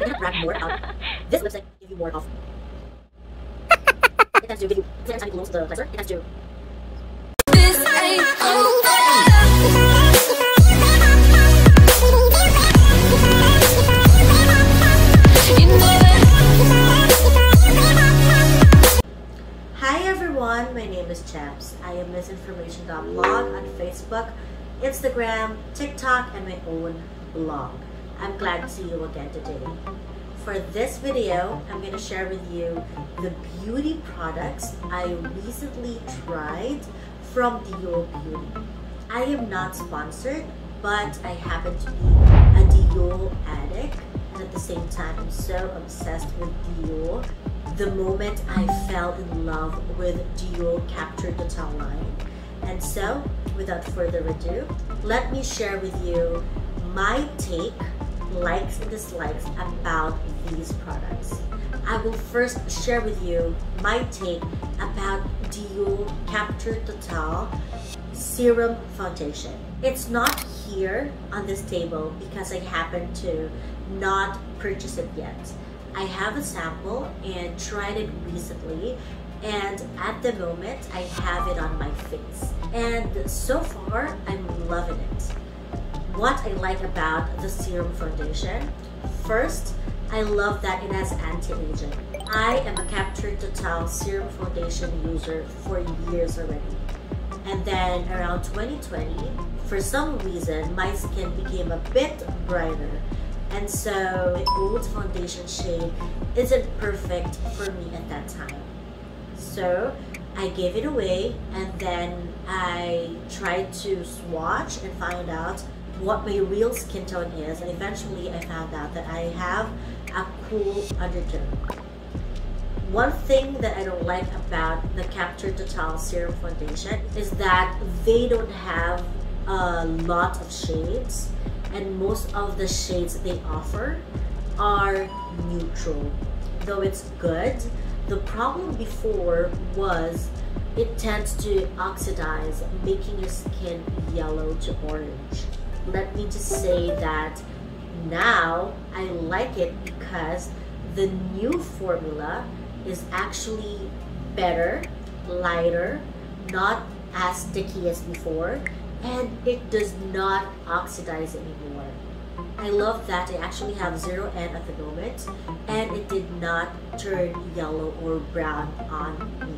gonna brag more about this lipstick, give you more of. It has to give you, every time you close the cleanser, it has to. Hi everyone, my name is Chaps. I am MissInformation.blog on Facebook, Instagram, TikTok, and my own blog. I'm glad to see you again today. For this video, I'm going to share with you the beauty products I recently tried from Dior Beauty. I am not sponsored, but I happen to be a Dior addict, and at the same time, I'm so obsessed with Dior. The moment I fell in love with Dior Capture Totale line. And so, without further ado, let me share with you my take, likes and dislikes about these products. I will first share with you my take about Dior Capture Totale Serum Foundation. It's not here on this table because I happen to not purchase it yet. I have a sample and tried it recently, and at the moment I have it on my face, and so far I'm loving it. What I like about the Serum Foundation, first, I love that it has anti-aging. I am a Capture Totale Serum Foundation user for years already, and then around 2020, for some reason my skin became a bit brighter. And so the old foundation shade isn't perfect for me at that time. So I gave it away, and then I tried to swatch and find out what my real skin tone is, and eventually I found out that I have a cool undertone. One thing that I don't like about the Capture Totale Serum Foundation is that they don't have a lot of shades, and most of the shades they offer are neutral. Though it's good, the problem before was it tends to oxidize, making your skin yellow to orange. Let me just say that now I like it because the new formula is actually better, lighter, not as sticky as before, and it does not oxidize anymore. I love that I actually have 0N at the moment, and it did not turn yellow or brown on me.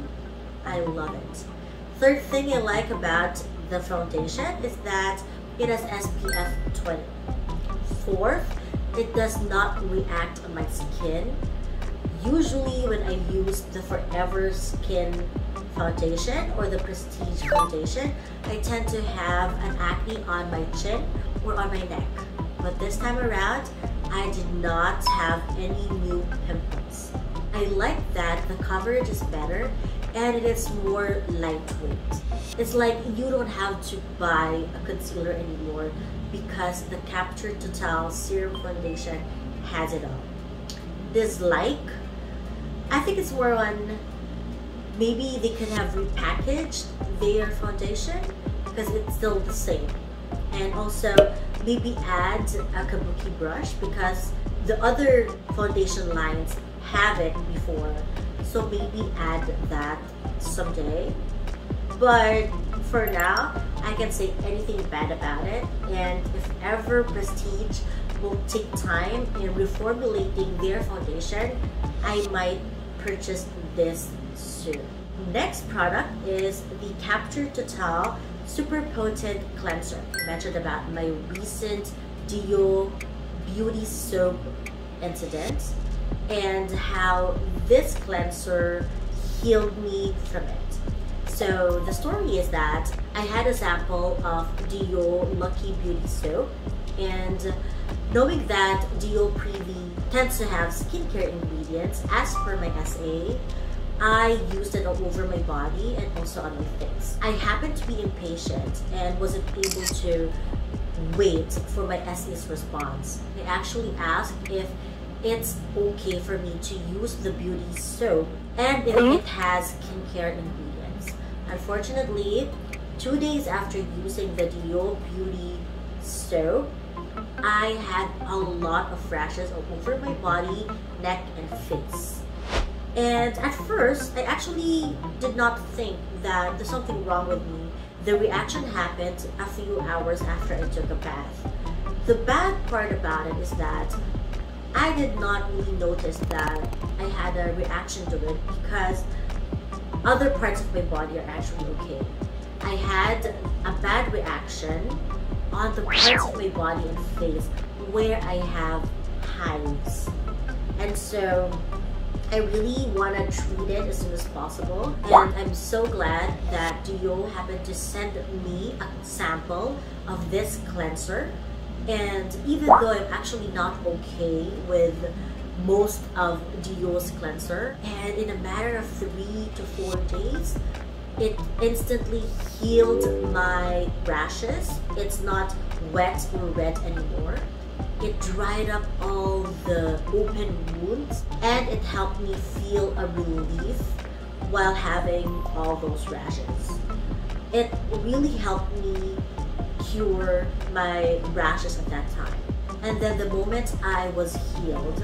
I love it. Third thing I like about the foundation is that it has SPF 20. Fourth, it does not react on my skin. Usually when I use the Forever Skin foundation or the Prestige foundation, I tend to have an acne on my chin or on my neck. But this time around, I did not have any new pimples. I like that the coverage is better and it is more lightweight. It's like you don't have to buy a concealer anymore because the Capture Totale Serum Foundation has it all. Dislike, I think it's more on maybe they could have repackaged their foundation because it's still the same. And also maybe add a kabuki brush because the other foundation lines have it before. So maybe add that someday. But for now, I can say anything bad about it. And if ever Prestige will take time in reformulating their foundation, I might purchase this soon. Next product is the Capture Totale Super Potent Cleanser. I mentioned about my recent Dior Beauty Soap incident and how this cleanser healed me from it. So the story is that I had a sample of Dior Lucky Beauty Soap, and knowing that Dior Privy tends to have skincare ingredients as per my SA, I used it all over my body and also on my face. I happened to be impatient and wasn't able to wait for my SA's response. I actually asked if it's okay for me to use the beauty soap and if it has skincare ingredients. Unfortunately, 2 days after using the Dior Beauty soap, I had a lot of rashes all over my body, neck, and face. And at first, I actually did not think that there's something wrong with me. The reaction happened a few hours after I took a bath. The bad part about it is that I did not really notice that I had a reaction to it because other parts of my body are actually okay. I had a bad reaction on the parts of my body and face where I have hives. And so I really want to treat it as soon as possible. And I'm so glad that Dior happened to send me a sample of this cleanser. And even though I'm actually not okay with most of Dior's cleanser, and in a matter of 3 to 4 days, it instantly healed my rashes. It's not wet or red anymore. It dried up all the open wounds, and it helped me feel a relief while having all those rashes. It really helped me cure my rashes at that time. And then the moment I was healed,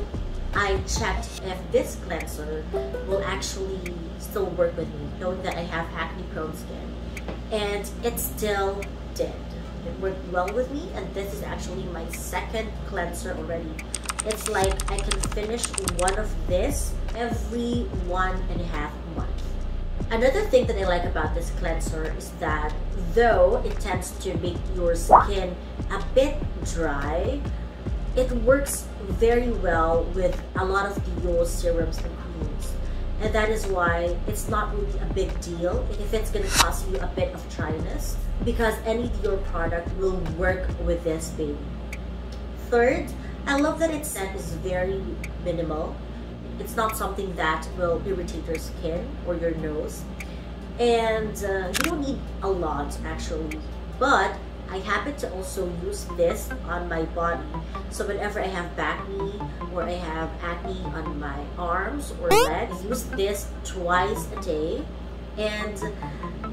I checked if this cleanser will actually still work with me, knowing that I have acne-prone skin. And it still did. It worked well with me, and this is actually my second cleanser already. It's like I can finish one of this every 1.5 months. Another thing that I like about this cleanser is that though it tends to make your skin a bit dry, it works very well with a lot of Dior serums and creams. And that is why it's not really a big deal if it's going to cause you a bit of dryness, because any Dior product will work with this baby. Third, I love that its scent is very minimal. It's not something that will irritate your skin or your nose. And you don't need a lot actually, but I happen to also use this on my body. So whenever I have acne or I have acne on my arms or legs, I use this twice a day. And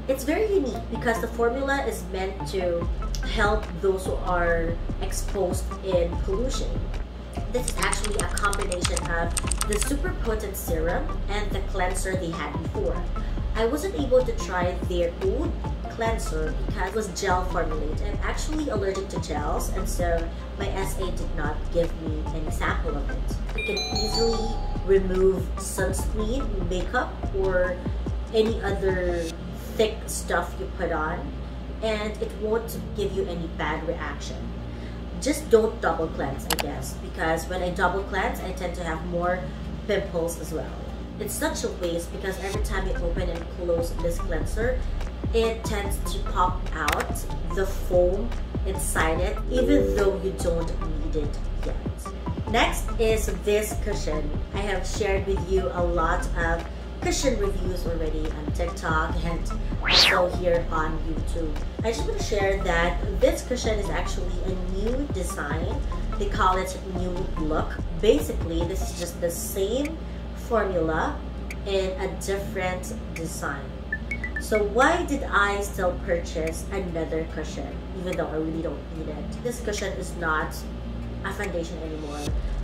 it's very unique because the formula is meant to help those who are exposed in pollution. This is actually a combination of the super potent serum and the cleanser they had before. I wasn't able to try their old cleanser because it was gel formulated. I'm actually allergic to gels, and so my SA did not give me any sample of it. You can easily remove sunscreen, makeup, or any other thick stuff you put on, and it won't give you any bad reaction. Just don't double cleanse, I guess, because when I double cleanse, I tend to have more pimples as well. It's such a waste because every time you open and close this cleanser, it tends to pop out the foam inside it, even though you don't need it yet. Next is this cushion. I have shared with you a lot of cushion reviews already on TikTok and also here on YouTube. I just want to share that this cushion is actually a new design. They call it New Look. Basically, this is just the same formula in a different design. So why did I still purchase another cushion even though I really don't need it? This cushion is not a foundation anymore.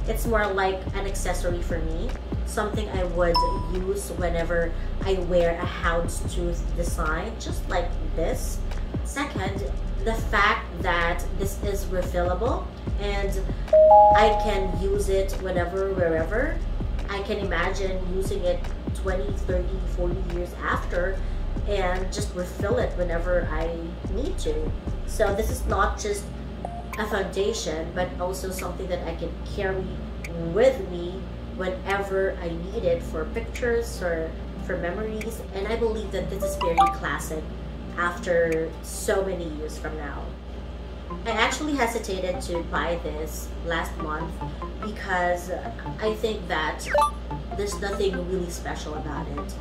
It's more like an accessory for me, something I would use whenever I wear a houndstooth design, just like this. Second, the fact that this is refillable and I can use it whenever, wherever. I can imagine using it 20, 30, 40 years after and just refill it whenever I need to. So this is not just a foundation, but also something that I can carry with me whenever I need it for pictures or for memories. And I believe that this is very classic after so many years from now. I actually hesitated to buy this last month because I think that there's nothing really special about it.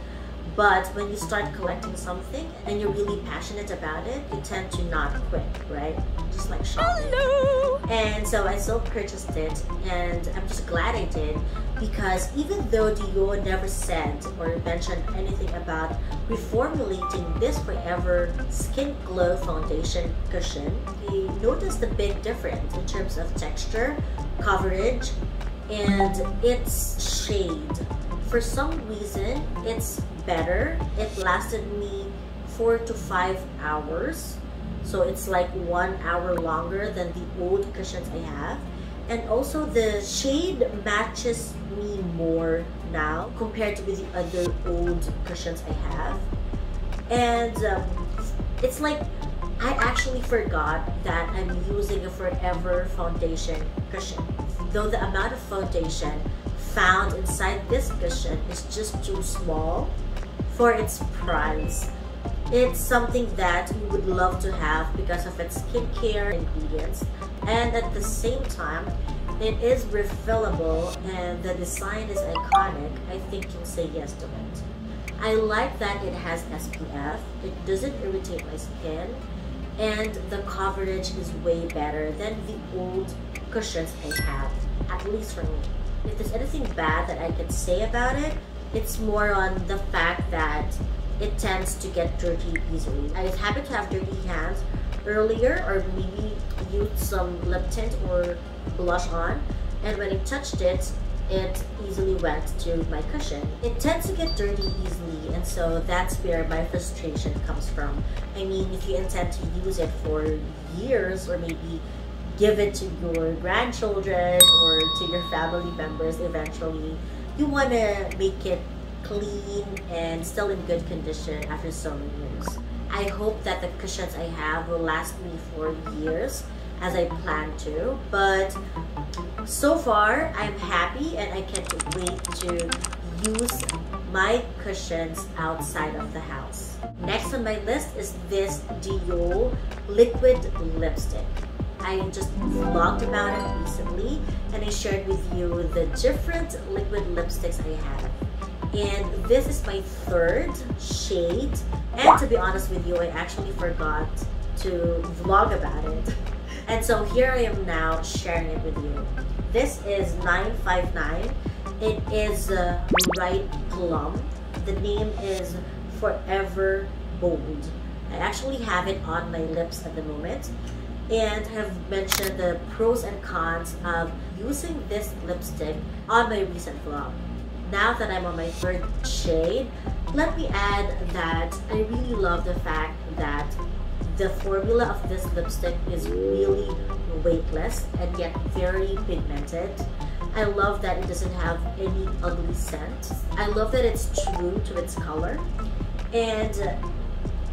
But when you start collecting something and you're really passionate about it, you tend to not quit, right? Just like shopping. Hello. And so I still purchased it, and I'm just glad I did, because even though Dior never said or mentioned anything about reformulating this Forever Skin Glow Foundation Cushion, I noticed a big difference in terms of texture, coverage, and its shade. For some reason, it's better. It lasted me 4 to 5 hours. So it's like 1 hour longer than the old cushions I have. And also the shade matches me more now compared to the other old cushions I have. And it's like I actually forgot that I'm using a Forever foundation cushion. Though the amount of foundation found inside this cushion is just too small for its price. It's something that you would love to have because of its skincare ingredients, and at the same time it is refillable and the design is iconic. I think you'll say yes to it. I like that it has SPF, it doesn't irritate my skin, and the coverage is way better than the old cushions I have, at least for me. If there's anything bad that I can say about it, it's more on the fact that it tends to get dirty easily. I happened to have dirty hands earlier, or maybe used some lip tint or blush on, and when I touched it, it easily went to my cushion. It tends to get dirty easily, and so that's where my frustration comes from. I mean, if you intend to use it for years, or maybe give it to your grandchildren or to your family members eventually, you want to make it clean and still in good condition after so many years. I hope that the cushions I have will last me for years as I plan to, but so far I'm happy and I can't wait to use my cushions outside of the house. Next on my list is this Dior liquid lipstick. I just vlogged about it recently and I shared with you the different liquid lipsticks I have. And this is my third shade, and to be honest with you, I actually forgot to vlog about it. And so here I am now sharing it with you. This is 959. It is Bright Plum. The name is Forever Bold. I actually have it on my lips at the moment, and have mentioned the pros and cons of using this lipstick on my recent vlog. Now that I'm on my third shade, let me add that I really love the fact that the formula of this lipstick is really weightless and yet very pigmented. I love that it doesn't have any ugly scent. I love that it's true to its color, and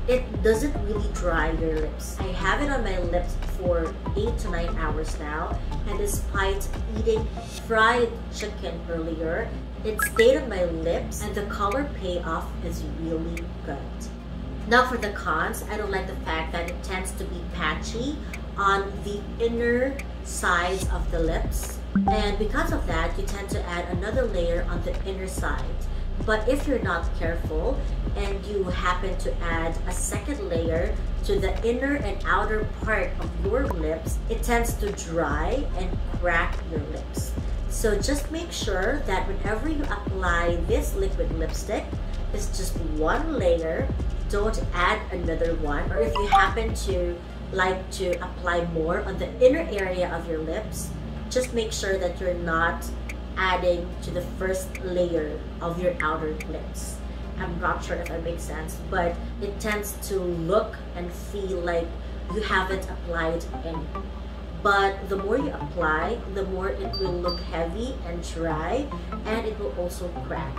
it doesn't really dry your lips. I have it on my lips for 8 to 9 hours now, and despite eating fried chicken earlier, it stayed on my lips and the color payoff is really good. Now for the cons, I don't like the fact that it tends to be patchy on the inner sides of the lips, and because of that, you tend to add another layer on the inner side. But if you're not careful and you happen to add a second layer to the inner and outer part of your lips, it tends to dry and crack your lips. So just make sure that whenever you apply this liquid lipstick, it's just one layer. Don't add another one. Or if you happen to like to apply more on the inner area of your lips, just make sure that you're not adding to the first layer of your outer lips. I'm not sure if that makes sense, but it tends to look and feel like you haven't applied any. But the more you apply, the more it will look heavy and dry, and it will also crack.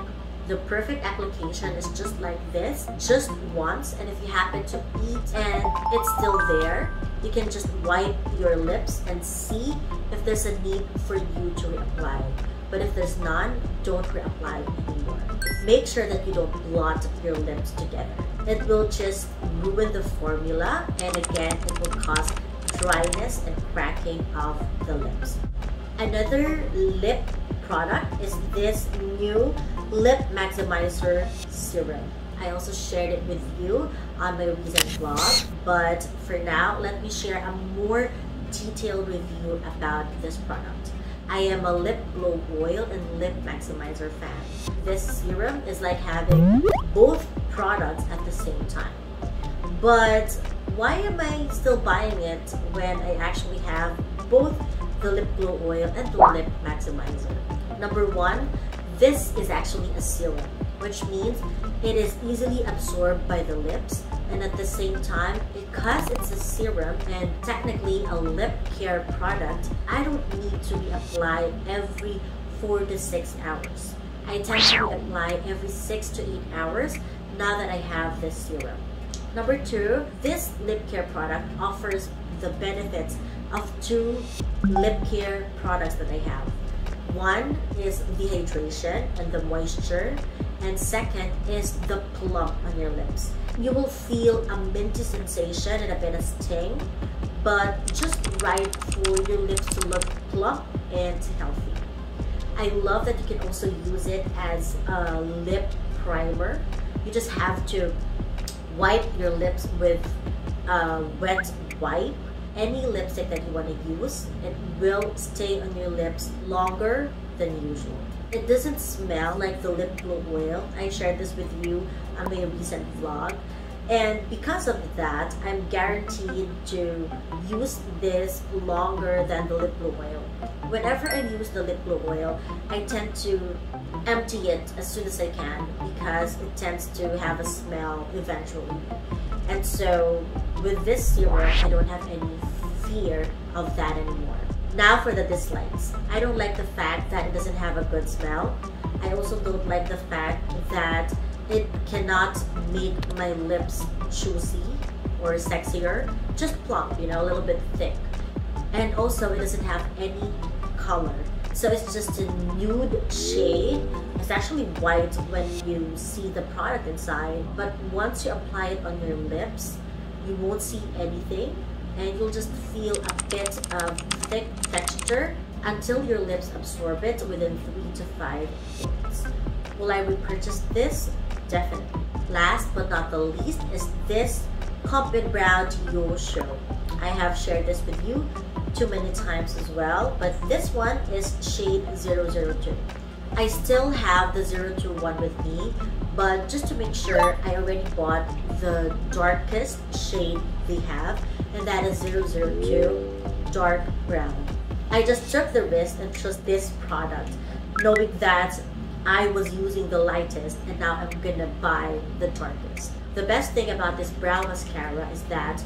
The perfect application is just like this, just once, and if you happen to eat and it's still there, you can just wipe your lips and see if there's a need for you to reapply. But if there's none, don't reapply anymore. Make sure that you don't blot your lips together. It will just ruin the formula, and again, it will cause dryness and cracking of the lips. Another lip product is this new Lip Maximizer Serum. I also shared it with you on my recent vlog. But for now, let me share a more detailed review about this product. I am a lip glow oil and lip maximizer fan. This serum is like having both products at the same time. But why am I still buying it when I actually have both the lip glow oil and the lip maximizer? Number one, this is actually a serum, which means it is easily absorbed by the lips, and at the same time, because it's a serum and technically a lip care product, I don't need to reapply every 4 to 6 hours. I tend to reapply every 6 to 8 hours now that I have this serum. Number two, this lip care product offers the benefits of 2 lip care products that I have. One is the hydration and the moisture, and second is the plump on your lips. You will feel a minty sensation and a bit of sting, but just right for your lips to look plump and healthy. I love that you can also use it as a lip primer. You just have to wipe your lips with a wet wipe. Any lipstick that you want to use, it will stay on your lips longer than usual. It doesn't smell like the lip glow oil. I shared this with you on my recent vlog. And because of that, I'm guaranteed to use this longer than the lip glow oil. Whenever I use the lip glow oil, I tend to empty it as soon as I can because it tends to have a smell eventually. And so with this serum, I don't have any fear of that anymore. Now for the dislikes. I don't like the fact that it doesn't have a good smell. I also don't like the fact that it cannot make my lips juicy or sexier. Just plump, you know, a little bit thick. And also it doesn't have any color. So it's just a nude shade. It's actually white when you see the product inside, but once you apply it on your lips, you won't see anything, and you'll just feel a bit of thick texture until your lips absorb it within 3 to 5 minutes. Will I repurchase this? Definitely. Last but not the least is this Pump and Brow Dior Show. I have shared this with you too many times as well, but this one is shade 002. I still have the 021 with me, but just to make sure, I already bought the darkest shade they have, and that is 002 Dark Brown. I just took the risk and chose this product, knowing that I was using the lightest, and now I'm gonna buy the darkest. The best thing about this brow mascara is that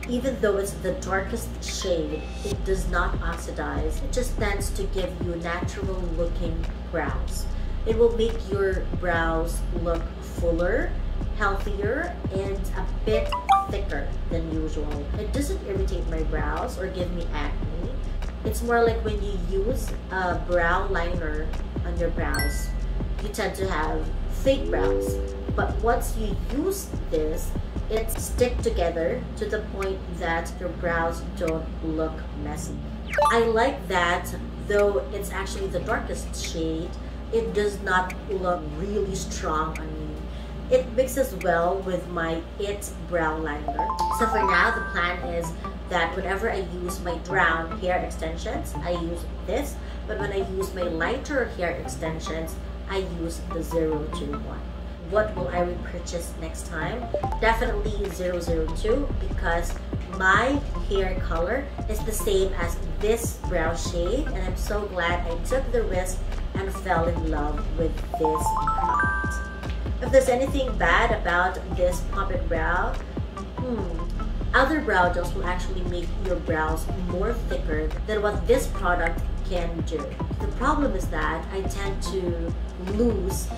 even though it's the darkest shade, it does not oxidize. It just tends to give you natural looking brows. It will make your brows look fuller, healthier, and a bit thicker than usual. It doesn't irritate my brows or give me acne. It's more like when you use a brow liner on your brows, you tend to have fake brows. But once you use this, it sticks together to the point that your brows don't look messy. I like that though it's actually the darkest shade, it does not look really strong on me. It mixes well with my It brow liner. So for now, the plan is that whenever I use my brown hair extensions, I use this. But when I use my lighter hair extensions, I use the 021. What will I repurchase next time? Definitely 002 because my hair color is the same as this brow shade, and I'm so glad I took the risk and fell in love with this product. If there's anything bad about this Pump and Brow, other brow gels will actually make your brows more thicker than what this product can do. The problem is that I tend to lose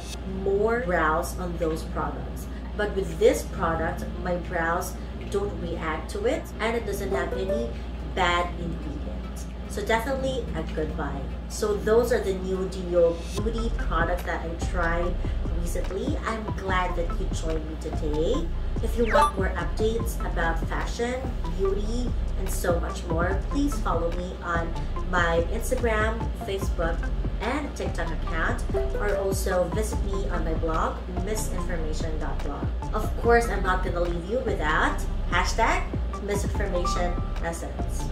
more brows on those products. But with this product, my brows don't react to it, and it doesn't have any bad ingredients. So definitely a good buy. So those are the new Dior beauty products that I tried recently. I'm glad that you joined me today. If you want more updates about fashion, beauty, and so much more, please follow me on My Instagram, Facebook, and TikTok account, or also visit me on my blog, MissInformation.blog. Of course, I'm not gonna leave you without hashtag MissInformation Lessons.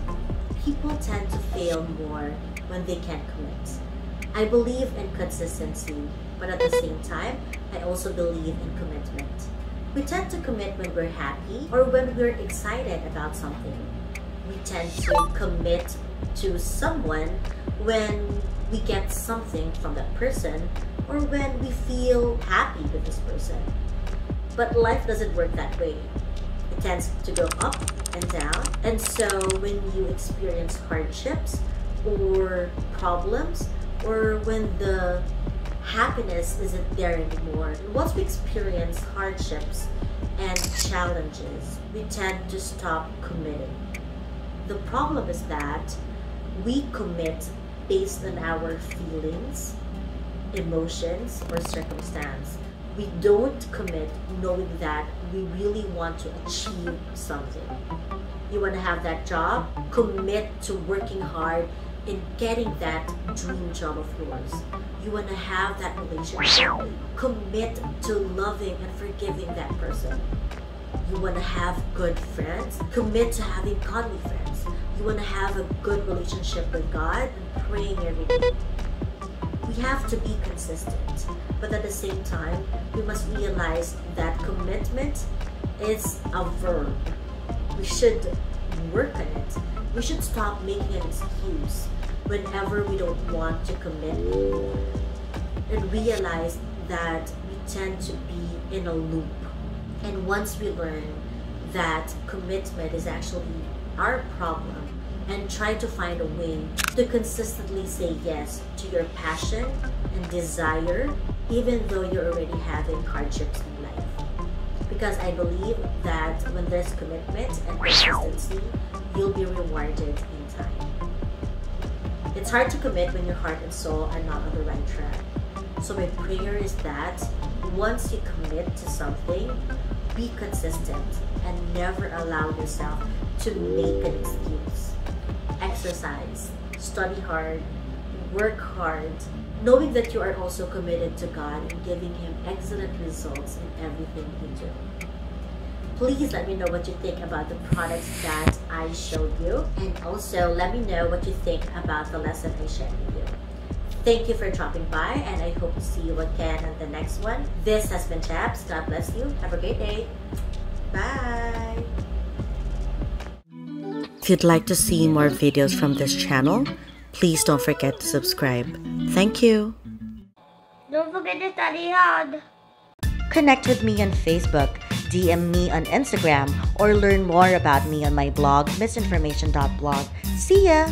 People tend to fail more when they can't commit. I believe in consistency, but at the same time, I also believe in commitment. We tend to commit when we're happy or when we're excited about something. We tend to commit to someone when we get something from that person or when we feel happy with this person. But life doesn't work that way. It tends to go up and down. And so when you experience hardships or problems, or when the happiness isn't there anymore, once we experience hardships and challenges, we tend to stop committing. The problem is that we commit based on our feelings, emotions, or circumstance. We don't commit knowing that we really want to achieve something. You want to have that job? Commit to working hard in getting that dream job of yours. You want to have that relationship? Commit to loving and forgiving that person. You want to have good friends? Commit to having godly friends. You want to have a good relationship with God and praying every day. We have to be consistent, but at the same time, we must realize that commitment is a verb. We should work on it. We should stop making an excuse whenever we don't want to commit anymore, and realize that we tend to be in a loop. And once we learn that commitment is actually our problem, and try to find a way to consistently say yes to your passion and desire, even though you're already having hardships in life. Because I believe that when there's commitment and consistency, you'll be rewarded in time. It's hard to commit when your heart and soul are not on the right track. So my prayer is that once you commit to something, be consistent and never allow yourself to make an excuse. Exercise, study hard, work hard, knowing that you are also committed to God and giving Him excellent results in everything you do. Please let me know what you think about the products that I showed you, and also let me know what you think about the lesson I shared with you. Thank you for dropping by, and I hope to see you again on the next one. This has been Chaps. God bless you. Have a great day. Bye! If you'd like to see more videos from this channel, please don't forget to subscribe. Thank you. Don't forget to study hard. Connect with me on Facebook, DM me on Instagram, or learn more about me on my blog, MissInformation.blog. See ya!